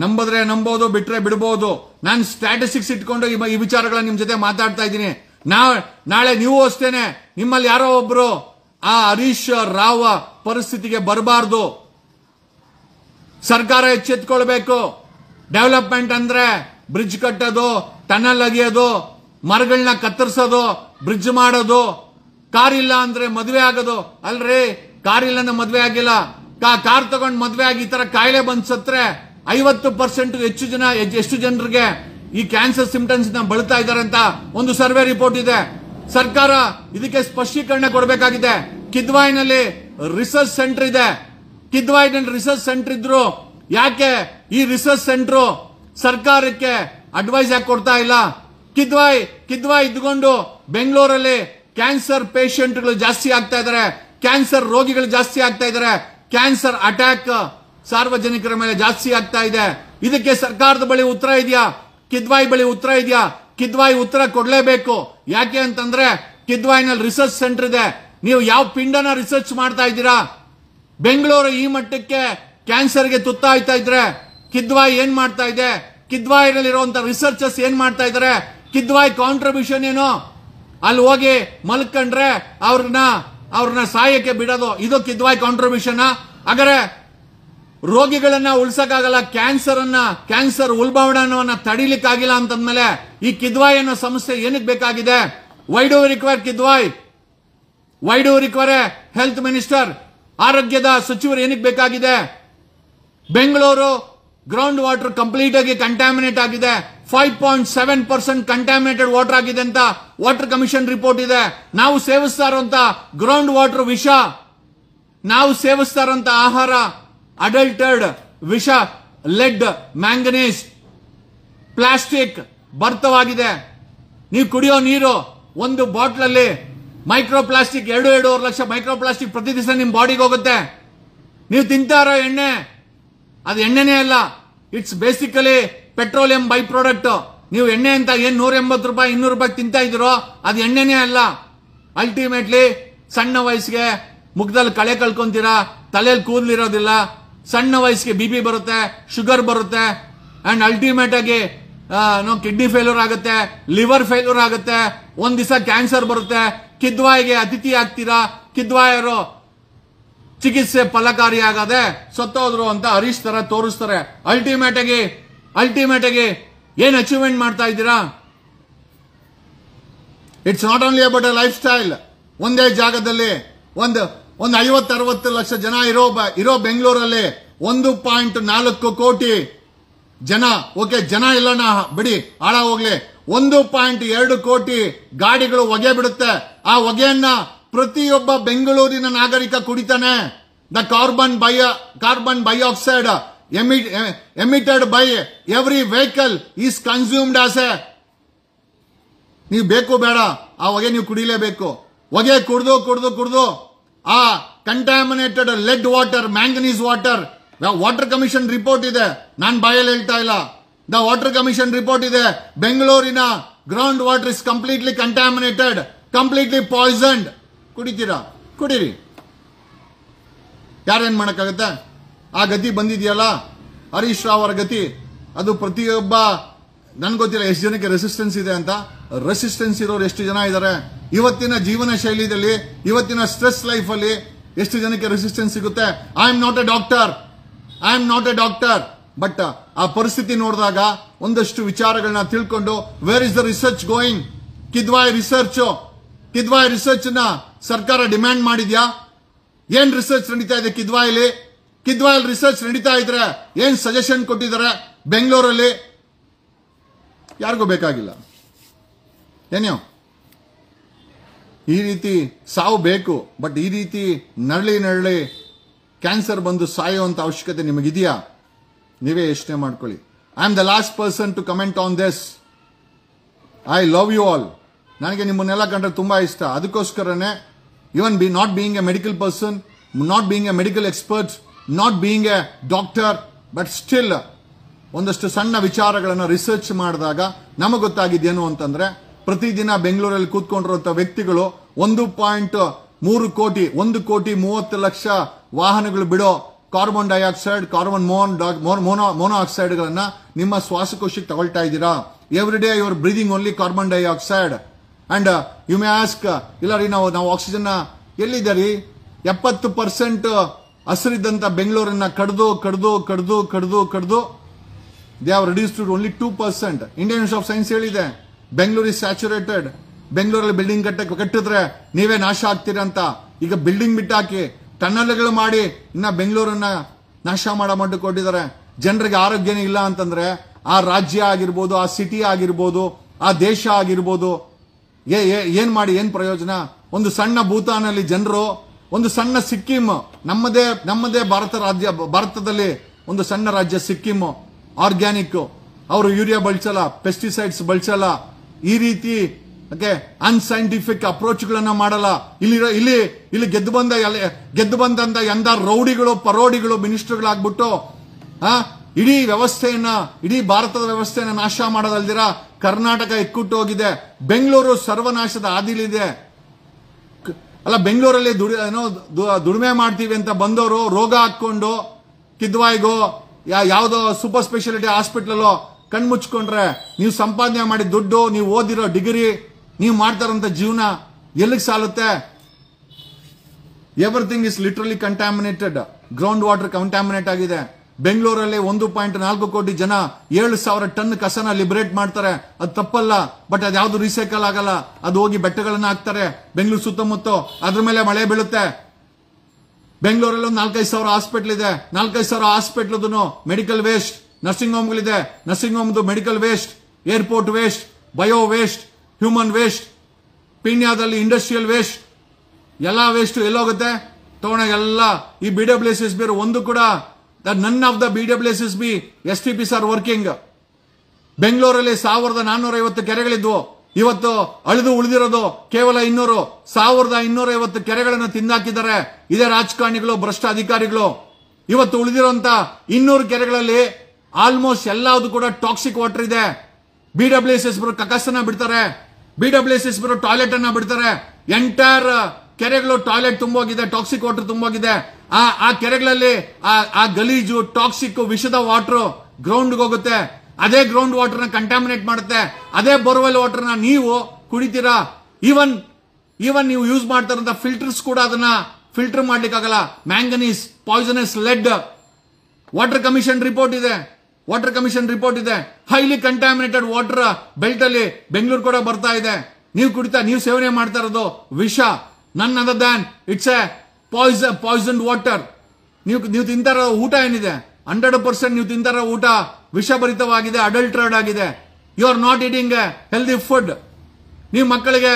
ನಂಬುದ್ರೆ ನಂಬೋದು, ಬಿಟ್ರೆ ಬಿಡಬಹುದು. ನಾನು ಸ್ಟ್ಯಾಟಿಸ್ಟಿಕ್ಸ್ ಇಟ್ಕೊಂಡು ಈ ವಿಚಾರಗಳನ್ನ ನಿಮ್ ಜೊತೆ ಮಾತಾಡ್ತಾ ಇದ್ದೀನಿ. ನಾಳೆ ನೀವು ಅಷ್ಟೇನೆ, ನಿಮ್ಮಲ್ಲಿ ಯಾರೋ ಒಬ್ರು ಆ ಹರೀಶ್ ರಾವ್ ಪರಿಸ್ಥಿತಿಗೆ ಬರಬಾರ್ದು. ಸರ್ಕಾರ ಎಚ್ಚೆತ್ಕೊಳ್ಬೇಕು. ಡೆವಲಪ್ಮೆಂಟ್ ಅಂದ್ರೆ ಬ್ರಿಡ್ಜ್ ಕಟ್ಟೋದು, ಟನಲ್ ಅಗಿಯೋದು, ಮರಗಳನ್ನ ಕತ್ತರಿಸೋದು, ಬ್ರಿಡ್ಜ್ ಮಾಡೋದು. ಕಾರ್ ಇಲ್ಲ ಅಂದ್ರೆ ಮದ್ವೆ ಆಗೋದು ಅಲ್ರಿ. ಕಾರ್ ಇಲ್ಲ ಅಂದ್ರೆ ಮದ್ವೆ ಆಗಿಲ್ಲ. ಕಾರ್ ತಗೊಂಡ್ ಮದ್ವೆ ಆಗಿ ಈ ತರ ಕಾಯಿಲೆ ಬಂದ್ ಸತ್ರೆ 50% ಎಷ್ಟು ಜನರಿಗೆ ಈ ಕ್ಯಾನ್ಸರ್ ಸಿಂಪ್ಟಮ್ಸ್ ಬಳಲ್ತಾ ಇದ್ದಾರೆ ಅಂತ ಒಂದು ಸರ್ವೆ ರಿಪೋರ್ಟ್ ಇದೆ. ಸರ್ಕಾರ ಇದಕ್ಕೆ ಸ್ಪಷ್ಟೀಕರಣ ಕೊಡಬೇಕಾಗಿದೆ. ಕಿದ್ವಾಯಿನಲ್ಲಿ ರಿಸರ್ಚ್ ಸೆಂಟರ್ ಇದೆ. ಕಿದ್ವಾಯಿನಲ್ಲಿ ರಿಸರ್ಚ್ ಸೆಂಟರ್ ಇದ್ರು ಯಾಕೆ ಈ ರಿಸರ್ಚ್ ಸೆಂಟರ್ ಸರ್ಕಾರಕ್ಕೆ ಅಡ್ವೈಸ್ ಯಾಕೆ ಕೊಡ್ತಾ ಇಲ್ಲ? ಕಿದ್ವಾಯಿ ಇದ್ಕೊಂಡು ಬೆಂಗಳೂರಲ್ಲಿ ಕ್ಯಾನ್ಸರ್ ಪೇಷಂಟ್ಗಳು ಜಾಸ್ತಿ ಆಗ್ತಾ ಇದ್ದಾರೆ, ಕ್ಯಾನ್ಸರ್ ರೋಗಿಗಳು ಜಾಸ್ತಿ ಆಗ್ತಾ ಇದ್ದಾರೆ, ಕ್ಯಾನ್ಸರ್ ಅಟ್ಯಾಕ್ ಸಾರ್ವಜನಿಕರ ಮೇಲೆ ಜಾಸ್ತಿ ಆಗ್ತಾ ಇದೆ. ಇದಕ್ಕೆ ಸರ್ಕಾರದ ಬಳಿ ಉತ್ತರ ಇದೆಯಾ? ಕಿದ್ವಾಯಿ ಬಳಿ ಉತ್ತರ ಇದೆಯಾ? ಕಿದ್ವಾಯಿ ಉತ್ತರ ಕೊಡ್ಲೇಬೇಕು. ಯಾಕೆ ಅಂತಂದ್ರೆ ಕಿದ್ವಾಯಿನಲ್ಲಿ ರಿಸರ್ಚ್ ಸೆಂಟರ್ ಇದೆ. ನೀವು ಯಾವ ಪಿಂಡನ ರಿಸರ್ಚ್ ಮಾಡ್ತಾ ಇದ್ದೀರಾ? ಬೆಂಗಳೂರು ಈ ಮಟ್ಟಕ್ಕೆ ಕ್ಯಾನ್ಸರ್ಗೆ ತುತ್ತಾಯ್ತಾ ಇದ್ರೆ ಕಿದ್ವಾಯಿ ಏನ್ ಮಾಡ್ತಾ ಇದೆ? ಕಿದ್ವಾಯಿನಲ್ಲಿರುವಂತ ರಿಸರ್ಚರ್ಸ್ ಏನ್ ಮಾಡ್ತಾ ಇದ್ದಾರೆ? ಕಿದ್ವಾಯಿ ಕಾಂಟ್ರಿಬ್ಯೂಷನ್ ಏನು? ಅಲ್ಲಿ ಹೋಗಿ ಮಲ್ಕೊಂಡ್ರೆ ಅವ್ರನ್ನ ಸಾಯಕ್ಕೆ ಬಿಡೋದು, ಇದು ಕಿದ್ವಾಯಿ ಕಾಂಟ್ರಿಬ್ಯೂಷನ್? ಹಾಗಾದ್ರೆ ರೋಗಿಗಳನ್ನ ಉಳಿಸಕ್ಕಾಗಲ್ಲ, ಕ್ಯಾನ್ಸರ್ ಉಲ್ಬಣವನ್ನ ತಡಿಲಿಕ್ಕಾಗಿಲ್ಲ ಅಂತಂದ್ಮೇಲೆ ಈ ಕಿದ್ವಾಯಿ ಅನ್ನೋ ಸಂಸ್ಥೆ ಏನಕ್ಕೆ ಬೇಕಾಗಿದೆ? Why do require Kidwai? Why do require health minister? ಆರೋಗ್ಯದ ಸಚಿವರು ಏನಕ್ಕೆ ಬೇಕಾಗಿದೆ? ಬೆಂಗಳೂರು ಗ್ರೌಂಡ್ ವಾಟರ್ ಕಂಪ್ಲೀಟ್ ಆಗಿ ಕಂಟ್ಯಾಮಿನೇಟ್ ಆಗಿದೆ. 5.7% ಕಂಟ್ಯಾಮಿನೇಟೆಡ್ ವಾಟರ್ ಆಗಿದೆ ಅಂತ ವಾಟರ್ ಕಮಿಷನ್ ರಿಪೋರ್ಟ್ ಇದೆ. ನಾವು ಸೇವಿಸ್ತಾ ಇರುವಂತ ಗ್ರೌಂಡ್ ವಾಟರ್ ವಿಷ, ನಾವು ಸೇವಿಸ್ತಾ ಇರುವಂತ ಆಹಾರ ಅಡಲ್ಟೆಡ್ ವಿಷ, ಲೆಡ್, ಮ್ಯಾಂಗನೀಸ್, ಪ್ಲಾಸ್ಟಿಕ್ ಭರಿತವಾಗಿದೆ. ನೀವು ಕುಡಿಯೋ ನೀರು ಒಂದು ಬಾಟ್ಲಲ್ಲಿ micro plastic 2.5 lakh micro plastic ಪ್ರತಿ ದಿವಸ ನಿಮ್ ಬಾಡಿಗೆ ಹೋಗುತ್ತೆ. ನೀವು ತಿಂತಾ ಇರೋ ಎಣ್ಣೆ ಅದು ಎಣ್ಣೆನೇ ಅಲ್ಲ, it's basically petroleum by product. ನೀವು ಎಣ್ಣೆ ಅಂತ ಏನ್ 180 ರೂಪಾಯಿ 200 ರೂಪಾಯಿ ತಿಂತಾ ಇದ್ದೀರೋ ಅದು ಎಣ್ಣೆನೇ ಅಲ್ಲ. ಅಲ್ಟಿಮೇಟ್ಲಿ ಸಣ್ಣ ವಯಸ್ಸಿಗೆ ಮುಖದಲ್ಲಿ ಕಳೆ ಕಳ್ಕೊಂತೀರಾ, ತಲೆಯಲ್ಲಿ ಕೂದಲಿರೋದಿಲ್ಲ, ಸಣ್ಣ ವಯಸ್ಸಿಗೆ BP ಬರುತ್ತೆ, ಶುಗರ್ ಬರುತ್ತೆ, ಅಂಡ್ ಅಲ್ಟಿಮೇಟ್ ಆಗಿ ಕಿಡ್ನಿ ಫೇಲ್ಯೂರ್ ಆಗುತ್ತೆ, ಲಿವರ್ ಫೇಲ್ಯೂರ್ ಆಗುತ್ತೆ, ಒಂದ್ ದಿವಸ ಕ್ಯಾನ್ಸರ್ ಬರುತ್ತೆ. ಕಿದ್ವಾಯಿಗೆ ಅತಿಥಿ ಆಗ್ತೀರಾ. ಕಿದ್ವಾಯರು ಚಿಕಿತ್ಸೆ ಫಲಕಾರಿಯಾಗದೆ ಸತ್ತೋದ್ರು ಅಂತ ಹರೀಶ್ ತರ ತೋರಿಸ್ತಾರೆ. ಅಲ್ಟಿಮೇಟ್ ಆಗಿ ಏನ್ ಅಚೀವ್ಮೆಂಟ್ ಮಾಡ್ತಾ ಇದ್ದೀರಾ? It's not only about a life style. ಒಂದೇ ಜಾಗದಲ್ಲಿ ಒಂದು 50-60 ಲಕ್ಷ ಜನ ಇರೋ ಬೆಂಗಳೂರಲ್ಲಿ 1.4 ಕೋಟಿ ಜನ. ಓಕೆ, ಜನ ಎಲ್ಲನ ಬಿಡಿ, ಆಳ ಹೋಗ್ಲಿ. 1.2 ಕೋಟಿ ಗಾಡಿಗಳು ಹೊಗೆ ಬಿಡುತ್ತೆ. ಆ ಹೊಗೆಯನ್ನ ಪ್ರತಿಯೊಬ್ಬ ಬೆಂಗಳೂರಿನ ನಾಗರಿಕ ಕುಡಿತಾನೆ. The carbon dioxide emitted by every vehicle is consumed as a. ನೀವು ಬೇಕು ಬೇಡ ಆ ಹೊಗೆ ನೀವು ಕುಡಿಲೇಬೇಕು. ಹೊಗೆ ಕುಡಿದು ಆ contaminated lead water, manganese water commission report ಇದೆ, ನಾನ್ ಬಾಯಲ್ಲಿ ಹೇಳ್ತಾ ಇಲ್ಲ. ದ ವಾಟರ್ ಕಮಿಷನ್ ರಿಪೋರ್ಟ್ ಇದೆ. ಬೆಂಗಳೂರಿನ ground water is completely contaminated, completely poisoned. ಕುಡಿತೀರಾ? ಕುಡೀರಿ, ಯಾರೇನ್ ಮಾಡಕ್ಕಾಗತ್ತೆ? ಆ ಗತಿ ಬಂದಿದೆಯಲ್ಲ ಹರೀಶ್ ರಾವ್ ಅವರ ಗತಿ. ಅದು ಪ್ರತಿಯೊಬ್ಬ, ನನ್ಗೆ ಗೊತ್ತಿಲ್ಲ ಎಷ್ಟು ಜನಕ್ಕೆ ರೆಸಿಸ್ಟೆನ್ಸ್ ಇದೆ ಅಂತ. ರೆಸಿಸ್ಟೆನ್ಸ್ ಇರೋರು ಎಷ್ಟು ಜನ ಇದ್ದಾರೆ ಇವತ್ತಿನ ಜೀವನ ಶೈಲಿಯಲ್ಲಿ, ಇವತ್ತಿನ ಸ್ಟ್ರೆಸ್ ಲೈಫ್ ಅಲ್ಲಿ ಎಷ್ಟು ಜನಕ್ಕೆ ರೆಸಿಸ್ಟೆನ್ಸ್ ಸಿಗುತ್ತೆ? I am not a doctor, but ಆ ಪರಿಸ್ಥಿತಿ ನೋಡಿದಾಗ ಒಂದಷ್ಟು ವಿಚಾರಗಳನ್ನ ತಿಳ್ಕೊಂಡು, where is the research going? Kidwai research ನ ಸರ್ಕಾರ ಡಿಮ್ಯಾಂಡ್ ಮಾಡಿದ್ಯಾ? ಏನ್ ರಿಸರ್ಚ್ ನಡೀತಾ ಇದೆ ಕಿದ್ವಾಯಿಲಿ ರಿಸರ್ಚ್ ನಡೀತಾ ಇದ್ರೆ ಏನ್ ಸಜೆಷನ್ ಕೊಟ್ಟಿದ್ದಾರೆ? ಬೆಂಗಳೂರಲ್ಲಿ ಯಾರಿಗೂ ಬೇಕಾಗಿಲ್ಲ. ಏನೋ ಈ ರೀತಿ ಸಾವು ಬೇಕು, ಬಟ್ ಈ ರೀತಿ ನರಳಿ ಕ್ಯಾನ್ಸರ್ ಬಂದು ಸಾಯುವಂತ ಅವಶ್ಯಕತೆ ನಿಮಗಿದೆಯಾ? ನೀವೇ ಯೋಚನೆ ಮಾಡ್ಕೊಳ್ಳಿ. I am the last person to comment on this. I love you all. ನನಗೆ ನಿಮ್ಮನ್ನೆಲ್ಲ ಕಂಡ್ರೆ ತುಂಬಾ ಇಷ್ಟ. ಅದಕ್ಕೋಸ್ಕರನೇ even not being a medical person, not being a medical expert, not being a doctor, but still ಒಂದಷ್ಟು ಸಣ್ಣ ವಿಚಾರಗಳನ್ನು ರಿಸರ್ಚ್ ಮಾಡಿದಾಗ ನಮಗೆ ಗೊತ್ತಾಗಿದ್ದೇನು ಅಂತಂದ್ರೆ, ಪ್ರತಿದಿನ ಬೆಂಗಳೂರಲ್ಲಿ ಕೂತ್ಕೊಂಡಿರುವಂತಹ ವ್ಯಕ್ತಿಗಳು 1.3 1 ಕೋಟಿ 30 ಲಕ್ಷ ವಾಹನಗಳು ಬಿಡೋ ಕಾರ್ಬನ್ ಡೈಆಕ್ಸೈಡ್, ಕಾರ್ಬನ್ ಮೋನೋಆಕ್ಸೈಡ್ ಗಳನ್ನ ನಿಮ್ಮ ಶ್ವಾಸಕೋಶಕ್ಕೆ ತಗೊಳ್ತಾ ಇದ್ದೀರಾ. Every day you are breathing only carbon dioxide. And you may ask, ಇಲ್ಲ ರೀ ನಾವು ಆಕ್ಸಿಜನ್ ಎಲ್ಲಿದ್ದಾರೆ? 70% ಹಸಿರಿದ್ದಂತ ಬೆಂಗಳೂರನ್ನ ಕಡ್ದು they have reduced to only 2%. Indian Institute of Science ಹೇಳಿದೆ, ಬೆಂಗಳೂರು ಇಸ್ ಸ್ಯಾಚುರೇಟೆಡ್. ಬೆಂಗಳೂರಲ್ಲಿ ಬಿಲ್ಡಿಂಗ್ ಕಟ್ಟಿದ್ರೆ ನೀವೇ ನಾಶ ಆಗ್ತೀರ ಅಂತ. ಈಗ ಬಿಲ್ಡಿಂಗ್ ಬಿಟ್ಟಾಕಿ ಟನಲ್ಗಳು ಮಾಡಿ ಇನ್ನ ಬೆಂಗಳೂರನ್ನ ನಾಶ ಮಾಡೋ ಮಟ್ಟಕ್ಕೆ ಕೊಟ್ಟಿದ್ದಾರೆ. ಜನರಿಗೆ ಆರೋಗ್ಯನೇ ಇಲ್ಲ ಅಂತಂದ್ರೆ ಆ ರಾಜ್ಯ ಆಗಿರ್ಬೋದು, ಆ ಸಿಟಿ ಆಗಿರ್ಬೋದು, ಆ ದೇಶ ಆಗಿರ್ಬೋದು, ಏನ್ ಮಾಡಿ ಏನ್ ಪ್ರಯೋಜನ? ಒಂದು ಸಣ್ಣ ಭೂತಾನಲ್ಲಿ ಜನರು, ಒಂದು ಸಣ್ಣ ಸಿಕ್ಕಿಂ, ನಮ್ಮದೇ ಭಾರತದಲ್ಲಿ ಒಂದು ಸಣ್ಣ ರಾಜ್ಯ ಸಿಕ್ಕಿಂ, ಆರ್ಗ್ಯಾನಿಕ್, ಅವರು ಯೂರಿಯಾ ಬಳಸಲ್ಲ, ಪೆಸ್ಟಿಸೈಡ್ಸ್ ಬಳಸಲ್ಲ, ಈ ರೀತಿ ಅನ್ಸೈಂಟಿಫಿಕ್ ಅಪ್ರೋಚ್ ಗಳನ್ನ ಮಾಡಲ್ಲ. ಇಲ್ಲಿ ಗೆದ್ದು ಬಂದಂತ ಎಂದ ರೌಡಿಗಳು, ಪರೋಡಿಗಳು, ಮಿನಿಸ್ಟರ್ಗಳಾಗ್ಬಿಟ್ಟು ಇಡೀ ಭಾರತದ ವ್ಯವಸ್ಥೆಯನ್ನ ನಾಶ ಮಾಡೋದಲ್ದಿರ ಕರ್ನಾಟಕ ಎಕ್ಕುಟ್ಟು ಹೋಗಿದೆ. ಬೆಂಗಳೂರು ಸರ್ವನಾಶದ ಹಾದಿಲಿದೆ. ಅಲ್ಲ, ಬೆಂಗಳೂರಲ್ಲಿ ದುಡಿಮೆ ಮಾಡ್ತೀವಿ ಅಂತ ಬಂದವರು ರೋಗ ಹಾಕೊಂಡು ಕಿದ್ವಾಯಿಗೋ ಯಾವ್ದೋ ಸೂಪರ್ ಸ್ಪೆಷಾಲಿಟಿ ಹಾಸ್ಪಿಟಲ್ ಕಣ್ಮುಚ್ಕೊಂಡ್ರೆ ನೀವು ಸಂಪಾದನೆ ಮಾಡಿದ ದುಡ್ಡು, ನೀವು ಓದಿರೋ ಡಿಗ್ರಿ, ನೀವು ಮಾಡ್ತಾರಂತ ಜೀವನ ಎಲ್ಲಿಗೆ ಸಾಲುತ್ತೆ? Everything is literally contaminated. Ground water contaminate ಆಗಿದೆ. ಬೆಂಗಳೂರಲ್ಲಿ 1.4 ಕೋಟಿ ಜನ 7,000 ಟನ್ ಕಸನ ಲಿಬರೇಟ್ ಮಾಡ್ತಾರೆ. ಅದು ತಪ್ಪಲ್ಲ, ಬಟ್ ಅದ್ಯಾವುದು ರೀಸೈಕಲ್ ಆಗಲ್ಲ. ಅದು ಹೋಗಿ ಬೆಟ್ಟಗಳನ್ನ ಹಾಕ್ತಾರೆ ಬೆಂಗಳೂರು ಸುತ್ತಮುತ್ತ, ಅದ್ರ ಮೇಲೆ ಮಳೆ ಬೀಳುತ್ತೆ. ಬೆಂಗಳೂರಲ್ಲಿ 4,500 ಹಾಸ್ಪಿಟಲ್ ಇದೆ. 4,500 ಹಾಸ್ಪಿಟಲ್ ಮೆಡಿಕಲ್ ವೇಸ್ಟ್, ನರ್ಸಿಂಗ್ ಹೋಮ್ಗಳಿದೆ. ನರ್ಸಿಂಗ್ ಹೋಮ್ದು medical waste, airport waste, bio waste, human waste, ಪೀಣ್ಯದಲ್ಲಿ ಇಂಡಸ್ಟ್ರಿಯಲ್ ವೇಸ್ಟ್, ಎಲ್ಲಾ ವೇಸ್ಟ್ ಎಲ್ಲೋಗುತ್ತೆ? ತಗೊಂಡಾಗೆಲ್ಲ ಈ BWSSB ಒಂದು ಕೂಡ none of the BWSSB STPs are working. ಬೆಂಗಳೂರಲ್ಲಿ 1,450 ಕೆರೆಗಳಿದ್ವು. ಇವತ್ತು ಅಳಿದು ಉಳಿದಿರೋದು ಕೇವಲ 200. 1,250 ಕೆರೆಗಳನ್ನು ತಿಂದಾಕಿದ್ದಾರೆ ಇದೇ ರಾಜಕಾರಣಿಗಳು, ಭ್ರಷ್ಟ ಅಧಿಕಾರಿಗಳು. ಇವತ್ತು ಉಳಿದಿರುವಂತ 200 ಕೆರೆಗಳಲ್ಲಿ ಆಲ್ಮೋಸ್ಟ್ ಎಲ್ಲಾವುದು ಕೂಡ ಟಾಕ್ಸಿಕ್ ವಾಟರ್ ಇದೆ. BWSSB ಕಕಸನ್ನ ಬಿಡ್ತಾರೆ, BWSSB ಟಾಯ್ಲೆಟ್ ಅನ್ನ ಬಿಡ್ತಾರೆ. ಎಂಟೈರ್ ಕೆರೆಗಳು ಟಾಯ್ಲೆಟ್ ತುಂಬೋಗಿದೆ, ಟಾಕ್ಸಿಕ್ ವಾಟರ್ ತುಂಬೋಗಿದೆ. ಆ ಕೆರೆಗಳಲ್ಲಿ ಆ ಗಲೀಜು, ಟಾಕ್ಸಿಕ್, ವಿಷದ ವಾಟರ್ ಗ್ರೌಂಡ್ ಹೋಗುತ್ತೆ. ಅದೇ ಗ್ರೌಂಡ್ ವಾಟರ್ ನ ಕಂಟಾಮಿನೇಟ್ ಮಾಡುತ್ತೆ. ಅದೇ ಬೋರ್ವೆಲ್ ವಾಟರ್ ನ ನೀವು ಕುಡಿತೀರಾ. ಈವನ್ ನೀವು ಯೂಸ್ ಮಾಡ್ತಾರಂತ ಫಿಲ್ಟರ್ಸ್ ಕೂಡ ಅದನ್ನ ಫಿಲ್ಟರ್ ಮಾಡ್ಲಿಕ್ಕಾಗಲ್ಲ. Manganese, poisonous lead. Water commission report ಇದೆ. ಹೈಲಿ ಕಂಟಾಮಿನೇಟೆಡ್ ವಾಟರ್ ಬೆಲ್ಟ್ ಅಲ್ಲಿ ಬೆಂಗಳೂರು ಕೂಡ ಬರ್ತಾ ಇದೆ. ನೀವು ಸೇವನೆ ಮಾಡ್ತಾ ಇರೋದು ವಿಷ. None other than it's a poison water. ನೀವು ತಿಂತಾರೋ ಊಟ ಏನಿದೆ, 100% ನೀವು ತಿಂತಾರೋ ಊಟ ವಿಷಭರಿತವಾಗಿದೆ, ಅಡಲ್ಟ್ರೇಡ್ ಆಗಿದೆ. You are not eating healthy food. ನೀವು ಮಕ್ಕಳಿಗೆ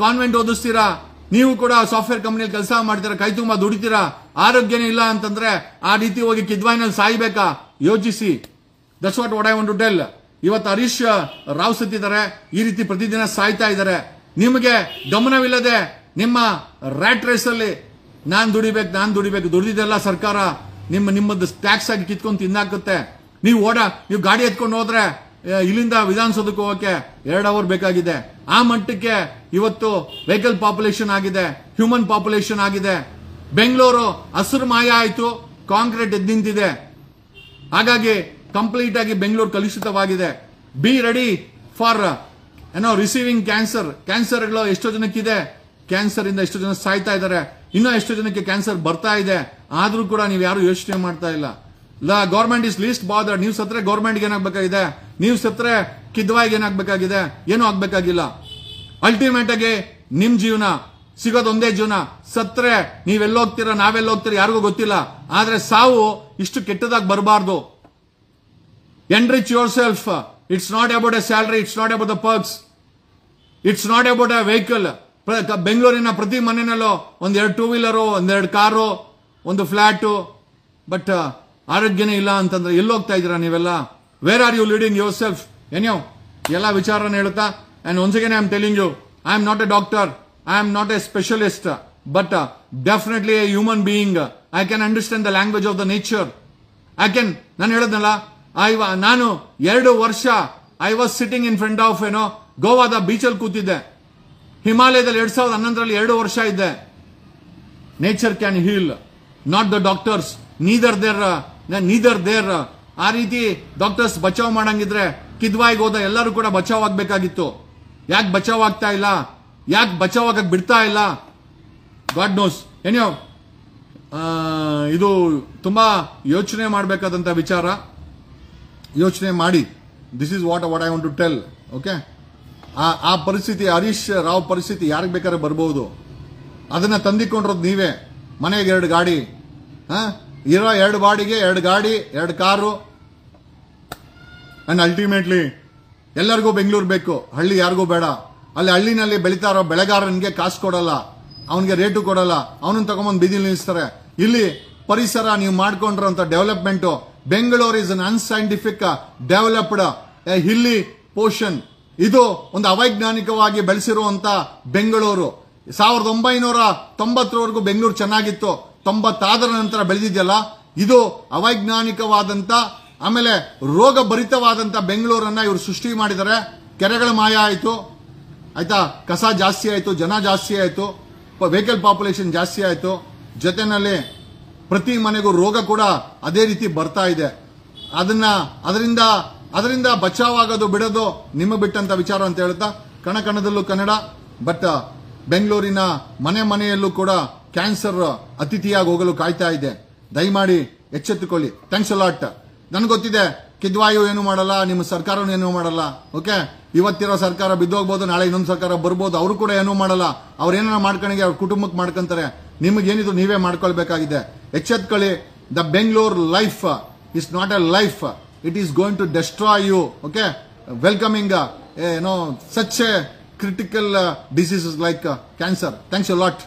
ಕಾನ್ವೆಂಟ್ ಓದಿಸ್ತೀರಾ, ನೀವು ಕೂಡ ಸಾಫ್ಟ್ವೇರ್ ಕಂಪನಿಯಲ್ಲಿ ಕೆಲಸ ಮಾಡ್ತೀರಾ, ಕೈ ತುಂಬಾ ದುಡಿತೀರಾ, ಆರೋಗ್ಯನೇ ಇಲ್ಲ ಅಂತಂದ್ರೆ ಆ ರೀತಿ ಹೋಗಿ ಕಿದ್ವಾಯಿನಲ್ಲಿ ಸಾಯ್ಬೇಕಾ? ಯೋಚಿಸಿ. That's what I want to tell. ಇವತ್ತು ಹರೀಶ್ ರಾವ್ ಸತ್ತಿದ್ದಾರೆ, ಈ ರೀತಿ ಪ್ರತಿದಿನ ಸಾಯ್ತಾ ಇದ್ದಾರೆ. ನಿಮಗೆ ಗಮನವಿಲ್ಲದೆ ನಿಮ್ಮ ರ್ಯಾಟ್ ರೇಸ್ ಅಲ್ಲಿ ನಾನ್ ದುಡಿಬೇಕು ದುಡಿದಿದ್ದೆಲ್ಲ ಸರ್ಕಾರ ನಿಮ್ಮದು ಟ್ಯಾಕ್ಸ್ ಆಗಿ ಕಿತ್ಕೊಂಡು ತಿನ್ನಾಕುತ್ತೆ. ನೀವು ಗಾಡಿ ಎತ್ಕೊಂಡು ಹೋದ್ರೆ ಇಲ್ಲಿಂದ ವಿಧಾನಸೌಧಕ್ಕೆ ಹೋಗಕ್ಕೆ 2 ಅವರ್ ಬೇಕಾಗಿದೆ. ಆ ಮಟ್ಟಕ್ಕೆ ಇವತ್ತು ವೆಹಿಕಲ್ ಪಾಪ್ಯುಲೇಷನ್ ಆಗಿದೆ, ಹ್ಯೂಮನ್ ಪಾಪ್ಯುಲೇಷನ್ ಆಗಿದೆ. ಬೆಂಗಳೂರು ಹಸಿರು ಮಾಯ ಆಯ್ತು, ಕಾಂಕ್ರೀಟ್ ಎದ್ದು ನಿಂತಿದೆ. ಹಾಗಾಗಿ ಕಂಪ್ಲೀಟ್ ಆಗಿ ಬೆಂಗಳೂರು ಕಲುಷಿತವಾಗಿದೆ. ಬಿ ರೆಡಿ ಫಾರ್ ರಿಸೀವಿಂಗ್ ಕ್ಯಾನ್ಸರ್ಗಳು ಎಷ್ಟೋ ಜನಕ್ಕಿದೆ. ಕ್ಯಾನ್ಸರ್ ಇಂದ ಎಷ್ಟೋ ಜನ ಸಾಯ್ತಾ ಇದ್ದಾರೆ, ಇನ್ನೂ ಎಷ್ಟೋ ಜನಕ್ಕೆ ಕ್ಯಾನ್ಸರ್ ಬರ್ತಾ ಇದೆ. ಆದ್ರೂ ಕೂಡ ನೀವು ಯಾರು ಯೋಚನೆ ಮಾಡ್ತಾ ಇಲ್ಲ. Government is list bothered. ನೀವು ಸತ್ರೆ ಗವರ್ಮೆಂಟ್ಗೆ ಏನಾಗಬೇಕಾಗಿದೆ, ನೀವು ಸತ್ರೆ ಕಿದ್ವಾಯಿಗೆ ಏನಾಗಬೇಕಾಗಿದೆ, ಏನೂ ಆಗ್ಬೇಕಾಗಿಲ್ಲ. ಅಲ್ಟಿಮೇಟ್ ಆಗಿ ನಿಮ್ ಜೀವನ ಸಿಗೋದು ಒಂದೇ ಜೀವನ. ಸತ್ರೆ ನೀವೆಲ್ಲೋಗ್ತೀರಾ, ನಾವೆಲ್ಲೋಗ್ತೀರಾ ಯಾರಿಗೂ ಗೊತ್ತಿಲ್ಲ. ಆದ್ರೆ ಸಾವು ಇಷ್ಟು ಕೆಟ್ಟದಾಗಿ ಬರಬಾರ್ದು. Enrich yourself. It's not about a salary, it's not about the perks, it's not about a vehicle. ಬೆಂಗಳೂರಿನ ಪ್ರತಿ ಮನೆಯಲ್ಲೂ 1-2 two wheeler, 1-2 car, 1 flat. But ಆರೋಗ್ಯನೇ ಇಲ್ಲ ಅಂತಂದ್ರೆ ಎಲ್ಲೋಗ್ತಾ ಇದ್ದೀರಾ ನೀವೆಲ್ಲ? Where are you leading yourself? ಏನೋ ಎಲ್ಲ ವಿಚಾರನ ಹೇಳುತ್ತಾ. And once again I am telling you, I am not a doctor, I am not a specialist, but definitely a human being. I can understand the language of the nature. ನಾನು ಹೇಳದ್ನಲ್ಲ, ನಾನು 2 ವರ್ಷ I was sitting in front of ಗೋವಾದ ಬೀಚಲ್ಲಿ ಕೂತಿದ್ದೆ. ಹಿಮಾಲಯದಲ್ಲಿ 2011ರಲ್ಲಿ 2 ವರ್ಷ ಇದ್ದೆ. Nature can heal, not the doctors, neither there. ಆ ರೀತಿ ಡಾಕ್ಟರ್ಸ್ ಬಚಾವ್ ಮಾಡಂಗಿದ್ರೆ ಕಿದ್ವಾಯಿಗೆ ಹೋದ ಎಲ್ಲರೂ ಕೂಡ ಬಚಾವ್ ಆಗ್ಬೇಕಾಗಿತ್ತು. ಯಾಕೆ ಬಚಾವ್ ಆಗ್ತಾ ಇಲ್ಲ? ಯಾಕೆ ಬಚಾವ್ ಆಗಕ್ ಬಿಡ್ತಾ ಇಲ್ಲ? God knows. ಏನೋ ಇದು ತುಂಬಾ ಯೋಚನೆ ಮಾಡಬೇಕಾದಂತ ವಿಚಾರ. ಯೋಚನೆ ಮಾಡಿ. This is what I want to tell. Okay, ಆ ಪರಿಸ್ಥಿತಿ, ಹರೀಶ್ ರಾವ್ ಪರಿಸ್ಥಿತಿ ಯಾರಿಗೆ ಬೇಕಾದ್ರೆ ಬರ್ಬೋದು. ಅದನ್ನ ತಂದಿಕೊಂಡಿರೋದು ನೀವೇ. ಮನೆಗೆ 2 ಗಾಡಿ, ಇರೋ 2 ಬಾಡಿಗೆ 2 ಗಾಡಿ 2 ಕಾರು, ಅಂಡ್ ಅಲ್ಟಿಮೇಟ್ಲಿ ಎಲ್ಲರಿಗೂ ಬೆಂಗಳೂರು ಬೇಕು, ಹಳ್ಳಿ ಯಾರಿಗೂ ಬೇಡ. ಅಲ್ಲಿ ಹಳ್ಳಿನಲ್ಲಿ ಬೆಳೀತಾ ಇರೋ ಬೆಳೆಗಾರನಿಗೆ ಕಾಸು ಕೊಡಲ್ಲ, ಅವನಿಗೆ ರೇಟು ಕೊಡಲ್ಲ, ಅವನನ್ನ ತಗೊಂಬಂದು ಬೀದಿಲಿ ನಿಲ್ಲಿಸ್ತಾರೆ. ಇಲ್ಲಿ ಪರಿಸರ ನೀವು ಮಾಡ್ಕೊಂಡಿರೋಂಥ development, Bengaluru is un unscientific developed a hilly portion. ಇದು ಒಂದು ಅವೈಜ್ಞಾನಿಕವಾಗಿ ಬೆಳೆಸಿರುವಂತ ಬೆಂಗಳೂರು. 1990ರವರೆಗೂ ಬೆಂಗಳೂರು ಚೆನ್ನಾಗಿತ್ತು, 90 ನಂತರ ಬೆಳೆದಿದೆಯಲ್ಲ, ಇದು ಅವೈಜ್ಞಾನಿಕವಾದಂತ, ಆಮೇಲೆ ರೋಗ ಭರಿತವಾದಂತ ಬೆಂಗಳೂರನ್ನ ಇವರು ಸೃಷ್ಟಿ ಮಾಡಿದ್ದಾರೆ. ಕೆರೆಗಳ ಮಾಯ ಆಯ್ತು, ಆಯ್ತಾ, ಕಸ ಜಾಸ್ತಿ ಆಯ್ತು, ಜನ ಜಾಸ್ತಿ ಆಯ್ತು, ವೆಹಿಕಲ್ ಪಾಪ್ಯುಲೇಷನ್ ಜಾಸ್ತಿ ಆಯ್ತು, ಜೊತೆನಲ್ಲಿ ಪ್ರತಿ ಮನೆಗೂ ರೋಗ ಕೂಡ ಅದೇ ರೀತಿ ಬರ್ತಾ ಇದೆ. ಅದರಿಂದ ಬಚಾವಾಗೋದು ಬಿಡೋದು ನಿಮಗೆ ಬಿಟ್ಟಂತ ವಿಚಾರ ಅಂತ ಹೇಳ್ತಾ, ಕಣದಲ್ಲೂ ಕನ್ನಡ. ಬಟ್ ಬೆಂಗಳೂರಿನ ಮನೆಯಲ್ಲೂ ಕೂಡ ಕ್ಯಾನ್ಸರ್ ಅತಿಥಿಯಾಗಿ ಹೋಗಲು ಕಾಯ್ತಾ ಇದೆ. ದಯಮಾಡಿ ಎಚ್ಚೆತ್ತುಕೊಳ್ಳಿ. Thanks a lot. ನನಗೆ ಗೊತ್ತಿದೆ ಕಿದ್ವಾಯು ಏನು ಮಾಡಲ್ಲ, ನಿಮ್ಮ ಸರ್ಕಾರನೂ ಏನೂ ಮಾಡಲ್ಲ. ಓಕೆ, ಇವತ್ತಿರೋ ಸರ್ಕಾರ ಬಿದ್ದೋಗ್ಬೋದು, ನಾಳೆ ಇನ್ನೊಂದು ಸರ್ಕಾರ ಬರ್ಬೋದು, ಅವರು ಕೂಡ ಏನೂ ಮಾಡಲ್ಲ. ಅವ್ರೇನ ಮಾಡ್ಕೊಂಡಿಗೆ ಅವ್ರ ಕುಟುಂಬಕ್ಕೆ ಮಾಡ್ಕೊಂತಾರೆ. ನಿಮಗೇನಿದು ನೀವೇ ಮಾಡ್ಕೊಳ್ಬೇಕಾಗಿದೆ. ಎಚ್ಚೆತ್ಕೊಳ್ಳಿ. The Bengaluru life is not a life, it is going to destroy you. Okay, welcoming such a critical diseases like cancer. Thanks a lot.